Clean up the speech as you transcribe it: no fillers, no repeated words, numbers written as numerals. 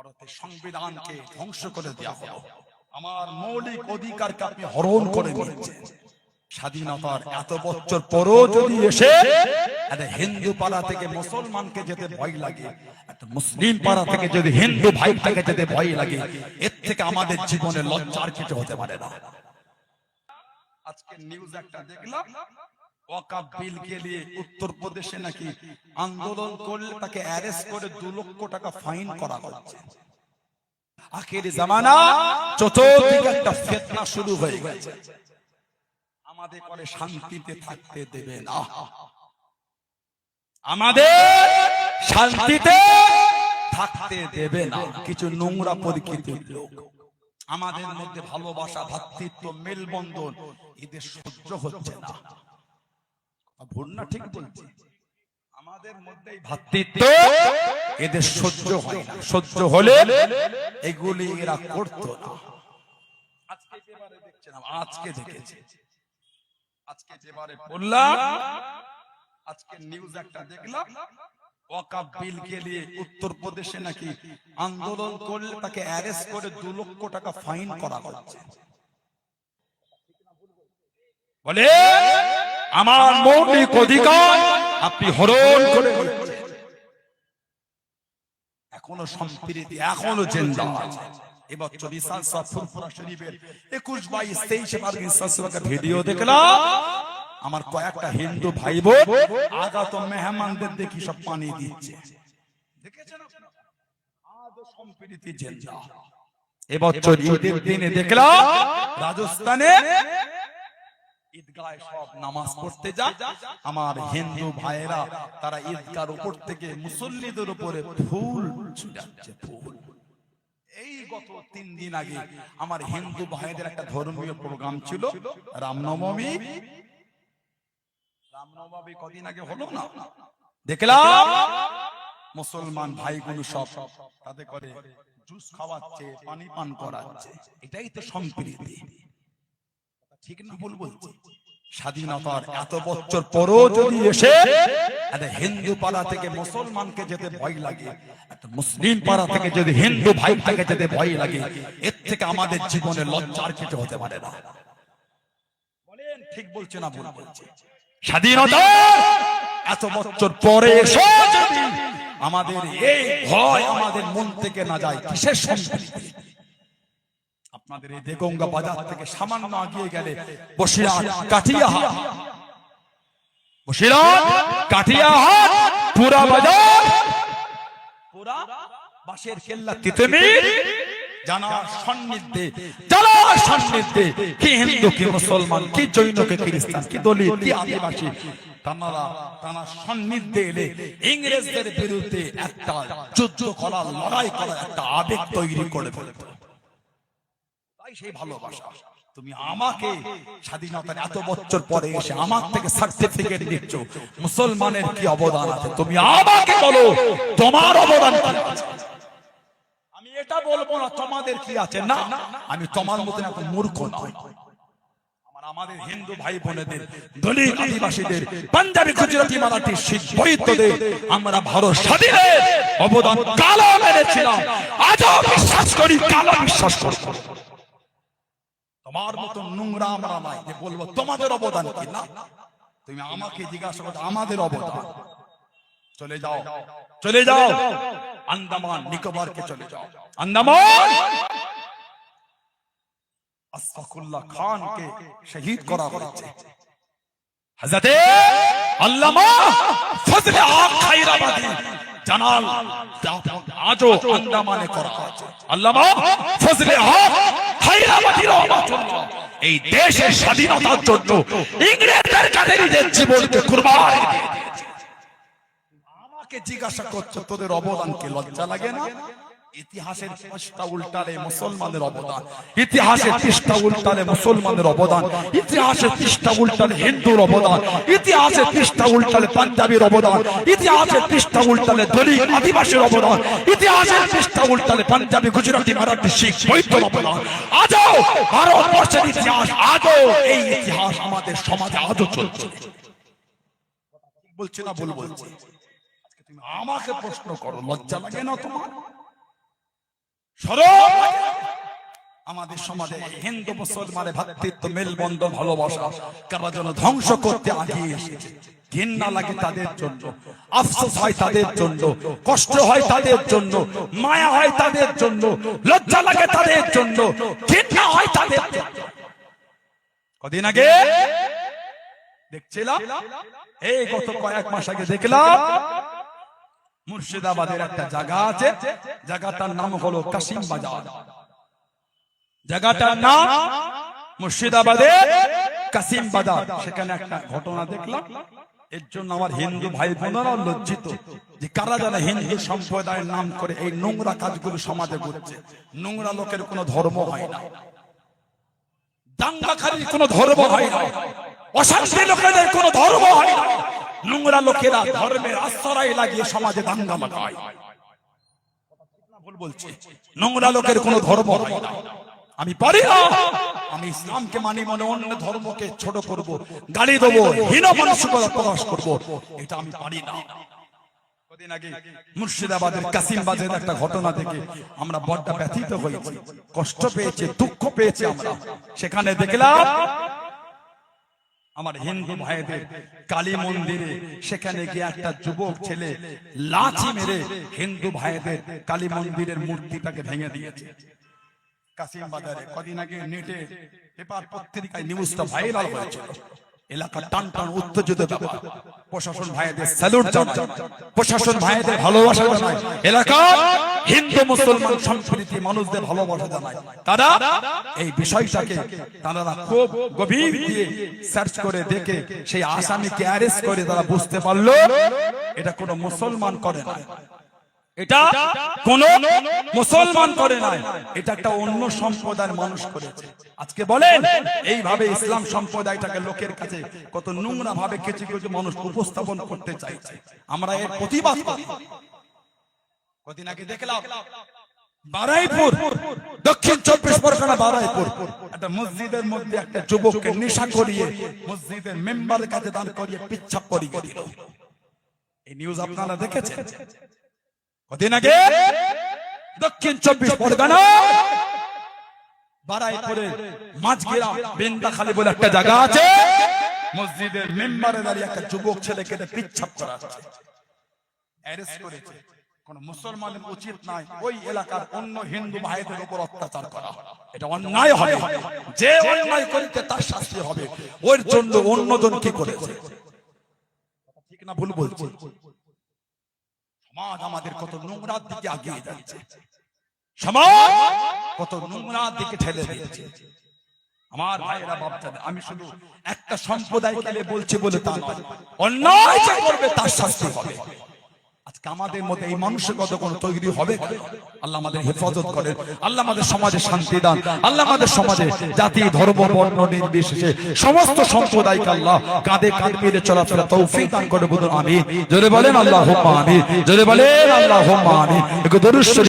ভারতের সংবিধানকে ধ্বংস করে দেওয়া হলো। আমার মৌলিক অধিকারকে আপনি হরণ করে নিচ্ছেন। স্বাধীনতার এত বছর পরও যদি এসে একটা হিন্দু পাড়া থেকে মুসলমানকে যেতে ভয় লাগে, একটা মুসলিম পাড়া থেকে যদি হিন্দু ভাইটাকে যেতে ভয় লাগে, এর থেকে আমাদের জীবনে লজ্জার কিছু হতে পারে না। আজকে নিউজ একটা দেখলাম, ওয়াকফ বিল কে নিয়ে উত্তরপ্রদেশে নাকি আন্দোলন করলে তাকে অ্যারেস্ট করে 2 লক্ষ টাকা ফাইন করা হচ্ছে। আখির জামানা, চতুর্দিকে একটা ফিতনা শুরু হয়ে গেছে। আমাদের করে শান্তিতে থাকতে দেবে না, আমাদের শান্তিতে থাকতে দেবে না কিছু নোংরা প্রকৃতির লোক। আমাদের মধ্যে ভালোবাসা, ভ্রাতৃত্ব, মেলবন্ধন এদের সহ্য হচ্ছে না। ভুল না ঠিক বলছি? আমাদের মধ্যে ভ্রাতৃত্ব এদের সহ্য হয় না, সহ্য হলে এগুলি এরা করতো না। আজকে যেবারে দেখছেন, আজকে দেখেছি, আজকে যেবারে বললাম, আজকে নিউজ একটা দেখলাম, ওয়াকফ বিল কে নিয়ে উত্তরপ্রদেশে নাকি আন্দোলন করলে তাকে অ্যারেস্ট করে 2 লক্ষ টাকা ফাইন করা হচ্ছে। বলে আমার মৌলিক অধিকার আপনি হরণ করে নিচ্ছেন। এখনো সম্প্রীতি, এখনো জিন্দা আছে। এবছর বিশাল ফুরফুরা শরীফের 21, 22, 23 পার্কিং সাসুবাকে ভিডিও দেখলাম। আমার কয়েকটা হিন্দু ভাই বোন আগত মেহমানদের দেখি সব পানি দিচ্ছে, দেখেছেন আপনারা? আজ সম্প্রীতি জিন্দা। এবছর ঈদের দিনে দেখলাম রাজস্থানে ঈদগাহে সব নামাজ পড়তে যায়, আমার হিন্দু ভাইয়েরা তারা ঈদগার উপর থেকে মুসল্লিদের উপরে ফুল ছিটাচ্ছে, ফুল। এই গত 3 দিন আগে আমার হিন্দু ভাইদের একটা ধর্মীয় প্রোগ্রাম ছিল, রামনবমী। রামনবমী কদিন আগে হলো না, দেখলাম মুসলমান ভাইগুলো সব তাদের করে জুস খাওয়াচ্ছে, পানি পান করাচ্ছে। এটাই তো সম্প্রীতি, ঠিক না? ভুল বলছি? স্বাধীনতার এত বছর পরও যদি এসে একটা হিন্দু পাড়া থেকে মুসলমানকে যেতে ভয় লাগে, একটা মুসলিম পাড়া থেকে যদি হিন্দু ভাইটাকে যেতে ভয় লাগে, এর থেকে আমাদের জীবনে লজ্জার কিছু হতে পারে না। বলেন ঠিক বলছে না ভুল বলছে? স্বাধীনতার এত বছর পরে এসে যদি আমাদের এই ভয় আমাদের মন থেকে না যায়, কিসের সম্প্রীতি? আপনাদের এই দেগঙ্গা বাজার থেকে সামান্য আগিয়ে গেলে বসিরহাট, কাঠিয়াহাট, বসিরহাট, কাঠিয়াহাট, পুরা বাজার, পুরা বাঁশের কেল্লা, তিতুমির, জানার সান্নিধ্যে, জানার সান্নিধ্যে কি হিন্দু, কি মুসলমান, কি জৈন, কি খ্রিস্টান, কি দলিত, কি আদিবাসী, তারা সান্নিধ্যে এলে ইংরেজদের বিরুদ্ধে একটা যুদ্ধ করা, লড়াই করা, একটা আবেগ তৈরি করে ফেলত। সেই ভালোবাসা তুমি আমাকে স্বাধীনতার এত বছর পরে এসে আমার থেকে সার্টিফিকেট দিচ্ছ, মুসলমানের কি অবদান আছে তুমি আমাকে বলো, তোমার অবদান কি আছে? আমি এটা বলবো না তোমাদের কি আছে, না, আমি তোমার মতো এখন মূর্খ নয়। আমাদের হিন্দু ভাই বোনেদের, দলিত আদিবাসীদের, পাঞ্জাবি, গুজরাটি, মারাঠি, শিখ, বৌদ্ধদের আমরা ভারত স্বাধীনের অবদান কালো মেনেছিলাম, আজও বিশ্বাস করি, কালো বিশ্বাস করি। তোমার মতো নোংরা আমরা নাই যে বলবো তোমাদের অবদান কি, না। তুমি আমাকে জিজ্ঞাসা করো আমাদের অবদান। চলে যাও, চলে যাও আন্দামান নিকোবরকে, চলে যাও আন্দামান। আশফাকুল্লাহ খানকে শহীদ করা হয়েছে, হযরতে আল্লামা ফজলে হক খায়রাবাদী জানাল আজও আন্দামানে করা হয়েছে। আল্লামা ফজলে হক খায়রাবাদী রাহমাতুল্লাহ এই দেশের স্বাধীনতার জন্য ইংরেজদের কাছে নিজের জীবনকে কুরবান করে দিয়েছে। আমাকে জিজ্ঞাসা করছো তোদের অবদান কি, লজ্জা লাগে না? ইতিহাসের পৃষ্ঠা উল্টালে মুসলমানের অবদান, ইতিহাসের পৃষ্ঠা উল্টালে মুসলমানের অবদান, ইতিহাসের পৃষ্ঠা উল্টালে হিন্দুর অবদান, ইতিহাসের পৃষ্ঠা উল্টালে পাঞ্জাবির অবদান, ইতিহাসের পৃষ্ঠা উল্টালে দলিত আদিবাসীর অবদান, ইতিহাসের পৃষ্ঠা উল্টালে পাঞ্জাবি, গুজরাটি, মারাঠি, শিখ, বৌদ্ধ অবদান। আজও ভারতবর্ষের ইতিহাস, আজও এই ইতিহাস আমাদের সমাজে আজও চলছে। বলছি না ভুল বলছি? তুমি আমাকে প্রশ্ন করো, লজ্জা লাগে না তোমার? শরম আমাদের সমাজে হিন্দু মুসলমানের ভ্রাতৃত্ব মেলবন্ধন ভালোবাসা কারা যেন ধ্বংস করতে আগিয়ে এসেছে। ঘৃণা লাগে তাদের জন্য, আফসোস হয় তাদের জন্য, কষ্ট হয় তাদের জন্য, মায়া হয় তাদের জন্য, লজ্জা লাগে তাদের জন্য, ঘৃণা হয় তাদের জন্য। কদিন আগে দেখছিলাম, এই গত কয়েক মাস আগে দেখলাম মুর্শিদাবাদের একটা জায়গা আছে, জায়গাটার নাম হলো কাশিম বাজার। জায়গাটার নাম মুর্শিদাবাদের কাশিম বাজার। সেখানে একটা ঘটনা দেখলাম, এর জন্য আমার হিন্দু ভাই বোনেরাও লজ্জিত যে কারা যেন হিন্দু সম্প্রদায়ের নাম করে এই নোংরা কাজগুলো সমাজে করছে। নোংরা লোকের কোনো ধর্ম হয় না, দাঙ্গাকারীর কোনো ধর্ম হয় না, অশান্তি লোকেদের কোনো ধর্ম হয় না। নোংরা লোকেরা ধর্মের আশ্রয় লাগিয়ে সমাজে দাঙ্গা লাগায়। ভুল বলছি? নোংরা লোকের কোনো ধর্ম হয় না। আমি পারি না, আমি ইসলামকে মানি মনে অন্য ধর্মকে ছোট করব, গালি দেবো, হীন মানসিকতা প্রকাশ করব, এটা আমি পারি না। কদিন আগে মুর্শিদাবাদের কাশিম বাজারের একটা ঘটনা দেখে আমরা বড় ব্যথিত হয়েছি, কষ্ট পেয়েছি, দুঃখ পেয়েছি। আমরা সেখানে দেখলাম আমার হিন্দু ভাইদের কালী মন্দিরে, সেখানে গিয়ে একটা যুবক ছেলে লাঠি মেরে হিন্দু ভাইদের কালী মন্দিরের মূর্তিটাকে ভেঙে দিয়েছে। কাশিম বাজারে কদিন আগে নেটে পেপার পত্রিকায় নিউজটা ভাইরাল হয়েছিল। এলাকা টান টান উত্তেজিত ব্যাপার। প্রশাসন ভাইদের স্যালুট জানাই, প্রশাসন ভাইদের ভালোবাসা জানাই, এলাকা হিন্দু মুসলমান সম্প্রীতি মানুষদের ভালোবাসা জানাই। তারা এই বিষয়টাকে তারা খুব গভীর দিয়ে সার্চ করে দেখে সেই আসামিকে অ্যারেস্ট করে তারা বুঝতে পারলো এটা কোনো মুসলমান করে না, এটা কোন মুসলমান করে নাই, এটা একটা অন্য সম্প্রদায়ের মানুষ করেছে। আজকে বলেন এইভাবে ইসলাম সম্প্রদায়টাকে লোকের কাছে কত নোংরা ভাবে কিছু কিছু মানুষ উপস্থাপন করতে চাইছে। আমরা এর প্রতিবাদ করি। কদিন আগে দেখলাম বারাইপুর, দক্ষিণ 24 পরগনা বারাইপুর, একটা মসজিদের মধ্যে একটা যুবককে নেশা করিয়ে মসজিদের মেম্বারের কাছে দান করিয়ে পিচ্ছাপ করিয়ে দিল। এই নিউজ আপনারা দেখেছেন? কদিন আগে দক্ষিণ 24 পরগনা বারাইপুরের মাঝগ্রাম বেন্দাখালী বলে একটা জায়গা আছে, মসজিদের মেম্বারে দাঁড়িয়ে একটা যুবক ছেলেকে পিচ্ছাপ করা হচ্ছে, অ্যারেস্ট করেছে। কোন মুসলমানের উচিত নাই ওই এলাকার অন্য হিন্দু ভাইদের উপর অত্যাচার করা, এটা অন্যায় হবে। যে অন্যায় করিতে তার শাস্তি হবে। ওর জন্য অন্যজন কি করেছে? ঠিক না ভুল বলছি? সমাজ আমাদের কত নোংরার দিকে এগিয়ে যাচ্ছে, সমাজ কত নোংরার দিকে ঠেলে দিয়েছে। আমার ভাইরা বাপজাদা, আমি শুধু একটা সম্প্রদায়কে বলছি বলে তা নয়, অন্যায় যে করবে তার শাস্তি হবে। আজকে আমাদের মধ্যে এই মানসিকতা কোনো তৈরি হবে? আল্লাহ আমাদের হেফাজত করেন, আল্লাহ আমাদের সমাজে শান্তি দান, আল্লাহ আমাদের সমাজে জাতি ধর্ম বর্ণ নির্বিশেষে সমস্ত সম্প্রদায়কে আল্লাহ কাঁধে কাঁধ মিলে চলাফেরা তৌফিক দান করে বলুন আমিন। জোরে বলেন আল্লাহুম্মা আমিন, জোরে বলেন আল্লাহুম্মা আমিন। একটু দরুদ